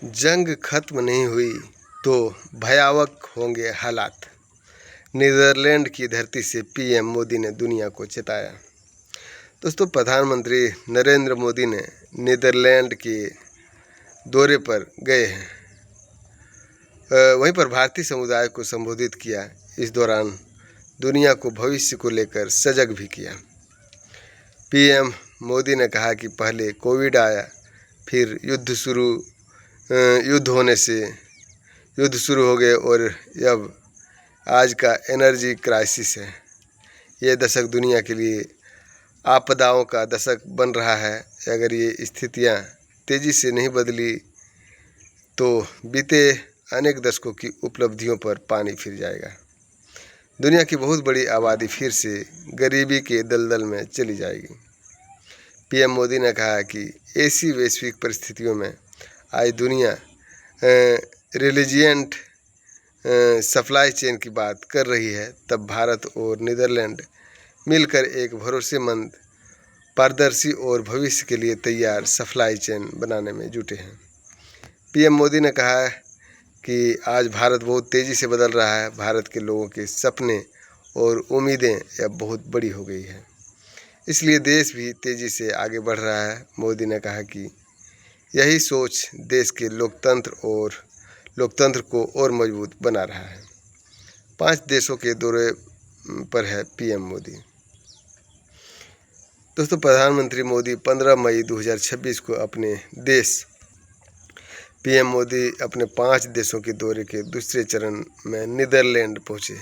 जंग खत्म नहीं हुई तो भयावह होंगे हालात। नीदरलैंड की धरती से पीएम मोदी ने दुनिया को चेताया। दोस्तों, प्रधानमंत्री नरेंद्र मोदी ने नीदरलैंड के दौरे पर गए हैं। वहीं पर भारतीय समुदाय को संबोधित किया। इस दौरान दुनिया को भविष्य को लेकर सजग भी किया। पीएम मोदी ने कहा कि पहले कोविड आया, फिर युद्ध शुरू हो गए और अब आज का एनर्जी क्राइसिस है। ये दशक दुनिया के लिए आपदाओं का दशक बन रहा है। अगर ये स्थितियां तेज़ी से नहीं बदली तो बीते अनेक दशकों की उपलब्धियों पर पानी फिर जाएगा। दुनिया की बहुत बड़ी आबादी फिर से गरीबी के दलदल में चली जाएगी। पीएम मोदी ने कहा कि ऐसी वैश्विक परिस्थितियों में आज दुनिया रिलिजियंट सप्लाई चेन की बात कर रही है, तब भारत और नीदरलैंड मिलकर एक भरोसेमंद, पारदर्शी और भविष्य के लिए तैयार सप्लाई चेन बनाने में जुटे हैं। पीएम मोदी ने कहा कि आज भारत बहुत तेज़ी से बदल रहा है। भारत के लोगों के सपने और उम्मीदें अब बहुत बड़ी हो गई है, इसलिए देश भी तेज़ी से आगे बढ़ रहा है। मोदी ने कहा कि यही सोच देश के लोकतंत्र को और मजबूत बना रहा है। 5 देशों के दौरे पर है पीएम मोदी। दोस्तों, प्रधानमंत्री मोदी 15 मई 2026 को अपने देश पीएम मोदी अपने 5 देशों के दौरे के दूसरे चरण में नीदरलैंड पहुंचे।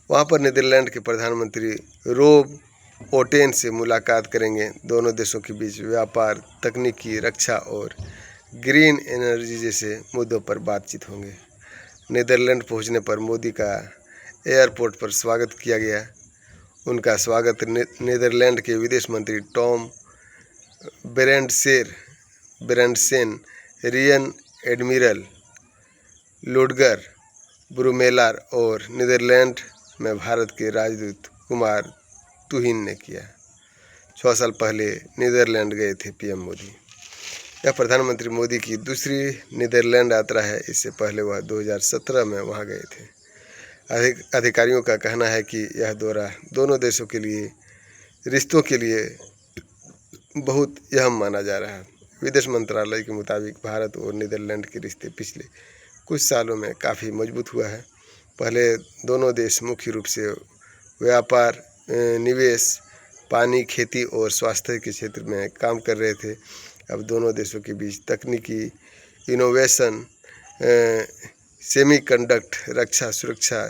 वहां पर नीदरलैंड के प्रधानमंत्री रोब ओटेन से मुलाकात करेंगे। दोनों देशों के बीच व्यापार, तकनीकी, रक्षा और ग्रीन एनर्जी जैसे मुद्दों पर बातचीत होंगे। नीदरलैंड पहुंचने पर मोदी का एयरपोर्ट पर स्वागत किया गया। उनका स्वागत नीदरलैंड के विदेश मंत्री टॉम ब्रेंडसेन, रियन एडमिरल लुडगर ब्रूमेलार और नीदरलैंड में भारत के राजदूत कुमार तुहिन ने किया। 6 साल पहले नीदरलैंड गए थे पीएम मोदी। यह प्रधानमंत्री मोदी की दूसरी नीदरलैंड यात्रा है। इससे पहले वह 2017 में वहां गए थे। अधिकारियों का कहना है कि यह दौरा दोनों देशों के लिए रिश्तों के लिए बहुत अहम माना जा रहा है। विदेश मंत्रालय के मुताबिक भारत और नीदरलैंड के रिश्ते पिछले कुछ सालों में काफ़ी मजबूत हुआ है। पहले दोनों देश मुख्य रूप से व्यापार, निवेश, पानी, खेती और स्वास्थ्य के क्षेत्र में काम कर रहे थे। अब दोनों देशों के बीच तकनीकी इनोवेशन, सेमीकंडक्टर, रक्षा, सुरक्षा,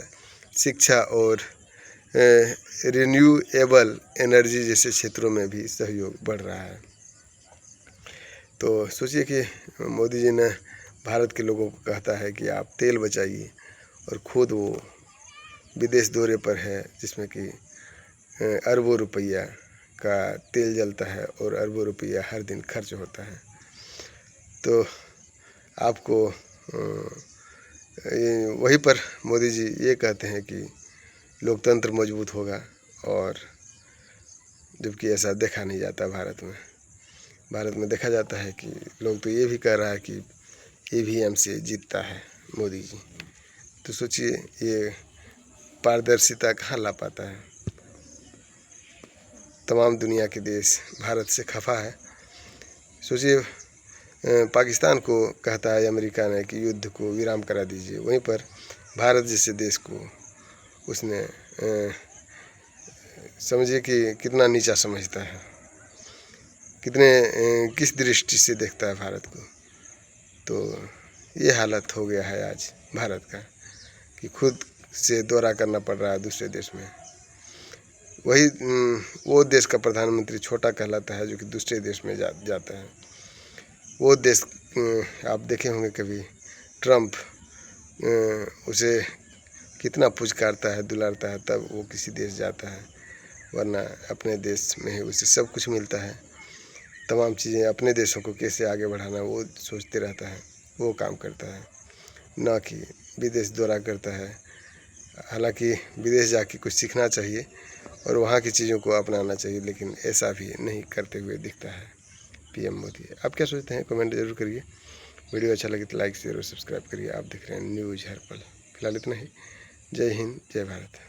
शिक्षा और रिन्यूएबल एनर्जी जैसे क्षेत्रों में भी सहयोग बढ़ रहा है। तो सोचिए कि मोदी जी ने भारत के लोगों को कहता है कि आप तेल बचाइए, और खुद वो विदेश दौरे पर है जिसमें कि अरबों रुपया का तेल जलता है और अरबों रुपया हर दिन खर्च होता है। तो आपको वहीं पर मोदी जी ये कहते हैं कि लोकतंत्र मजबूत होगा, और जबकि ऐसा देखा नहीं जाता भारत में देखा जाता है कि लोग तो ये भी कह रहा है कि ईवीएम से जीतता है मोदी जी। तो सोचिए ये पारदर्शिता कहाँ ला पाता है। तमाम दुनिया के देश भारत से खफा है। सोचिए पाकिस्तान को कहता है अमेरिका ने कि युद्ध को विराम करा दीजिए, वहीं पर भारत जैसे देश को उसने समझिए कि कितना नीचा समझता है, किस दृष्टि से देखता है भारत को। तो ये हालत हो गया है आज भारत का कि खुद से दौरा करना पड़ रहा है दूसरे देश में। वही वो देश का प्रधानमंत्री छोटा कहलाता है जो कि दूसरे देश में जाता है। वो देश आप देखे होंगे कभी, ट्रम्प उसे कितना पुचकारता है, दुलारता है, तब वो किसी देश जाता है, वरना अपने देश में ही उसे सब कुछ मिलता है। तमाम चीज़ें अपने देशों को कैसे आगे बढ़ाना वो सोचते रहता है, वो काम करता है, ना कि विदेश दौरा करता है। हालांकि विदेश जाके कुछ सीखना चाहिए और वहाँ की चीज़ों को अपनाना चाहिए, लेकिन ऐसा भी नहीं करते हुए दिखता है पीएम मोदी। आप क्या सोचते हैं, कमेंट जरूर करिए। वीडियो अच्छा लगे तो लाइक शेयर और सब्सक्राइब करिए। आप देख रहे हैं न्यूज़ हर पल। फिलहाल इतना ही। जय हिंद, जय भारत।